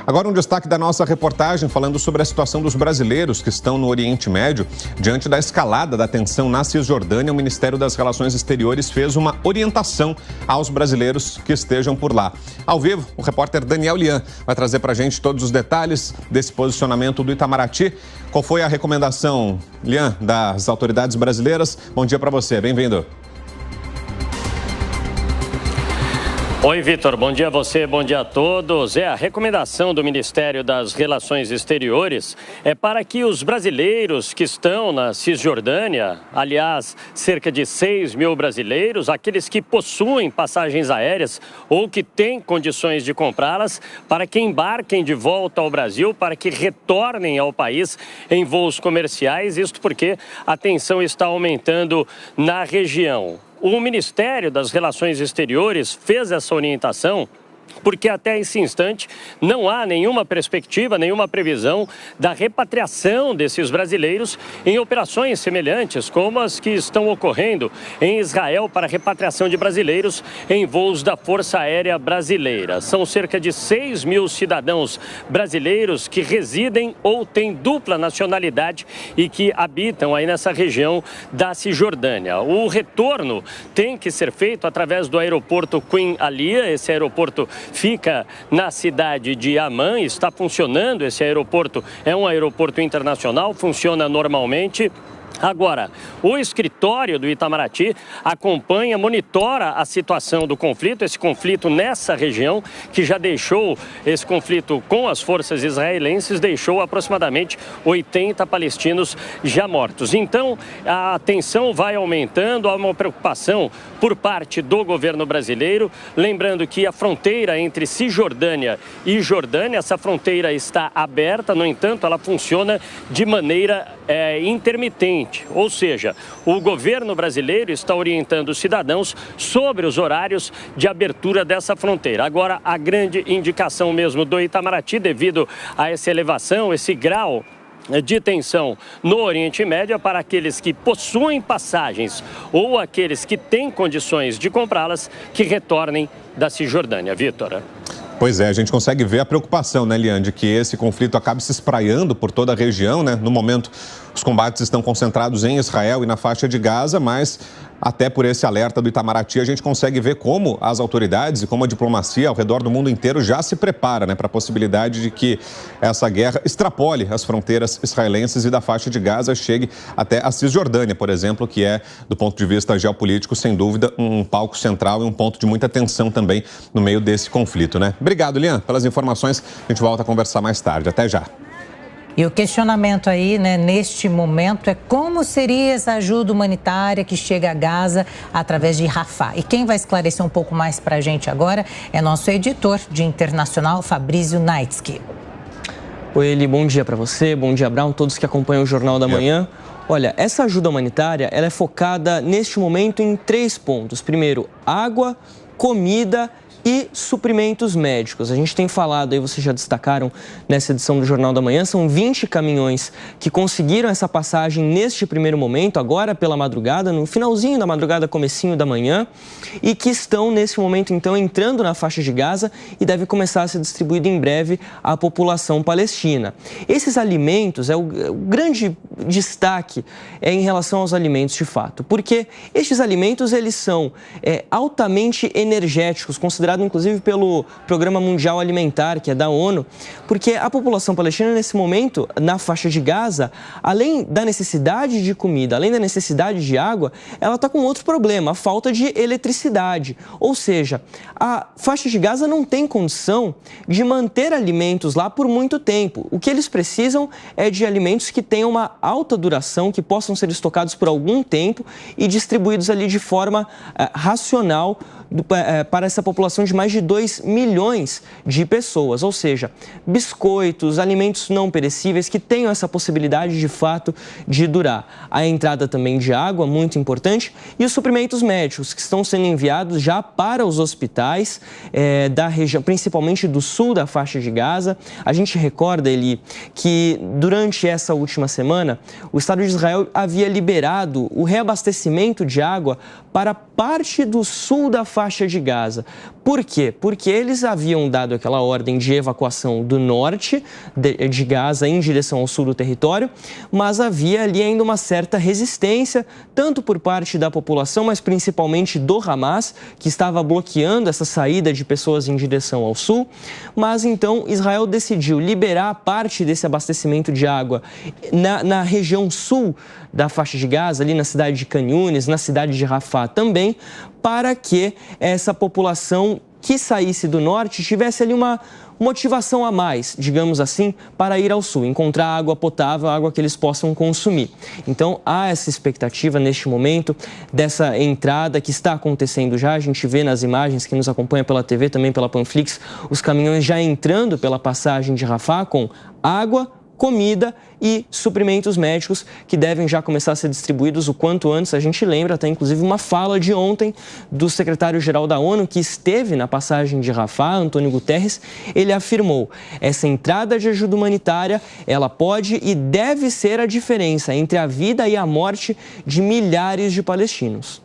Agora um destaque da nossa reportagem falando sobre a situação dos brasileiros que estão no Oriente Médio. Diante da escalada da tensão na Cisjordânia, o Ministério das Relações Exteriores fez uma orientação aos brasileiros que estejam por lá. Ao vivo, o repórter Daniel Lian vai trazer para a gente todos os detalhes desse posicionamento do Itamaraty. Qual foi a recomendação, Lian, das autoridades brasileiras? Bom dia para você, bem-vindo. Oi, Vitor. Bom dia a você, bom dia a todos. A recomendação do Ministério das Relações Exteriores é para que os brasileiros que estão na Cisjordânia, aliás, cerca de 6 mil brasileiros, aqueles que possuem passagens aéreas ou que têm condições de comprá-las, para que embarquem de volta ao Brasil, para que retornem ao país em voos comerciais, isto porque a tensão está aumentando na região. O Ministério das Relações Exteriores fez essa orientação porque até esse instante não há nenhuma perspectiva, nenhuma previsão da repatriação desses brasileiros em operações semelhantes como as que estão ocorrendo em Israel para a repatriação de brasileiros em voos da Força Aérea Brasileira. São cerca de 6 mil cidadãos brasileiros que residem ou têm dupla nacionalidade e que habitam aí nessa região da Cisjordânia. O retorno tem que ser feito através do aeroporto Queen Alia. Esse aeroporto fica na cidade de Amman, está funcionando. Esse aeroporto é um aeroporto internacional, funciona normalmente. Agora, o escritório do Itamaraty acompanha, monitora a situação do conflito, esse conflito nessa região, que já deixou, esse conflito com as forças israelenses, deixou aproximadamente 80 palestinos já mortos. Então, a tensão vai aumentando, há uma preocupação por parte do governo brasileiro, lembrando que a fronteira entre Cisjordânia e Jordânia, essa fronteira está aberta, no entanto, ela funciona de maneira intermitente. Ou seja, o governo brasileiro está orientando os cidadãos sobre os horários de abertura dessa fronteira. Agora, a grande indicação mesmo do Itamaraty, devido a essa elevação, esse grau de tensão no Oriente Médio, para aqueles que possuem passagens ou aqueles que têm condições de comprá-las, que retornem da Cisjordânia. Vitor. Pois é, a gente consegue ver a preocupação, né, Lian, de que esse conflito acabe se espraiando por toda a região, né? No momento, os combates estão concentrados em Israel e na faixa de Gaza, mas até por esse alerta do Itamaraty, a gente consegue ver como as autoridades e como a diplomacia ao redor do mundo inteiro já se prepara, né, para a possibilidade de que essa guerra extrapole as fronteiras israelenses e da faixa de Gaza chegue até a Cisjordânia, por exemplo, que é, do ponto de vista geopolítico, sem dúvida, um palco central e um ponto de muita tensão também no meio desse conflito, né? Obrigado, Lian, pelas informações. A gente volta a conversar mais tarde. Até já. E o questionamento aí, né, neste momento, é como seria essa ajuda humanitária que chega a Gaza através de Rafah. E quem vai esclarecer um pouco mais para a gente agora é nosso editor de internacional, Fabrício Naitsky. Oi, Eli, bom dia para você, bom dia, Brown, todos que acompanham o Jornal da Manhã. Olha, essa ajuda humanitária, ela é focada neste momento em 3 pontos. Primeiro, água, comida e suprimentos médicos. A gente tem falado, aí vocês já destacaram nessa edição do Jornal da Manhã, são 20 caminhões que conseguiram essa passagem neste primeiro momento, agora pela madrugada, no finalzinho da madrugada, comecinho da manhã, e que estão nesse momento, então, entrando na faixa de Gaza e deve começar a ser distribuído em breve à população palestina. Esses alimentos, o grande destaque é em relação aos alimentos de fato, porque estes alimentos, eles são altamente energéticos, considerados inclusive pelo Programa Mundial Alimentar, que é da ONU, porque a população palestina, nesse momento, na faixa de Gaza, além da necessidade de comida, além da necessidade de água, ela está com outro problema, a falta de eletricidade. Ou seja, a faixa de Gaza não tem condição de manter alimentos lá por muito tempo. O que eles precisam é de alimentos que tenham uma alta duração, que possam ser estocados por algum tempo e distribuídos ali de forma racional para essa população de mais de 2 milhões de pessoas, ou seja, biscoitos, alimentos não perecíveis que tenham essa possibilidade de fato de durar. A entrada também de água, muito importante, e os suprimentos médicos que estão sendo enviados já para os hospitais da região, principalmente do sul da faixa de Gaza. A gente recorda, Eli, que durante essa última semana, o Estado de Israel havia liberado o reabastecimento de água para parte do sul da faixa de Gaza, Por quê? Porque eles haviam dado aquela ordem de evacuação do norte de Gaza em direção ao sul do território, mas havia ali ainda uma certa resistência, tanto por parte da população, mas principalmente do Hamas, que estava bloqueando essa saída de pessoas em direção ao sul. Mas então Israel decidiu liberar parte desse abastecimento de água na região sul da faixa de Gaza, ali na cidade de Khan Yunis, na cidade de Rafah também, para que essa população que saísse do norte tivesse ali uma motivação a mais, digamos assim, para ir ao sul, encontrar água potável, água que eles possam consumir. Então, há essa expectativa neste momento dessa entrada que está acontecendo já. A gente vê nas imagens que nos acompanha pela TV, também pela Panflix, os caminhões já entrando pela passagem de Rafah com água, comida e suprimentos médicos que devem já começar a ser distribuídos o quanto antes. A gente lembra até, inclusive, uma fala de ontem do secretário-geral da ONU, que esteve na passagem de Rafah, Antônio Guterres. Ele afirmou: essa entrada de ajuda humanitária, ela pode e deve ser a diferença entre a vida e a morte de milhares de palestinos.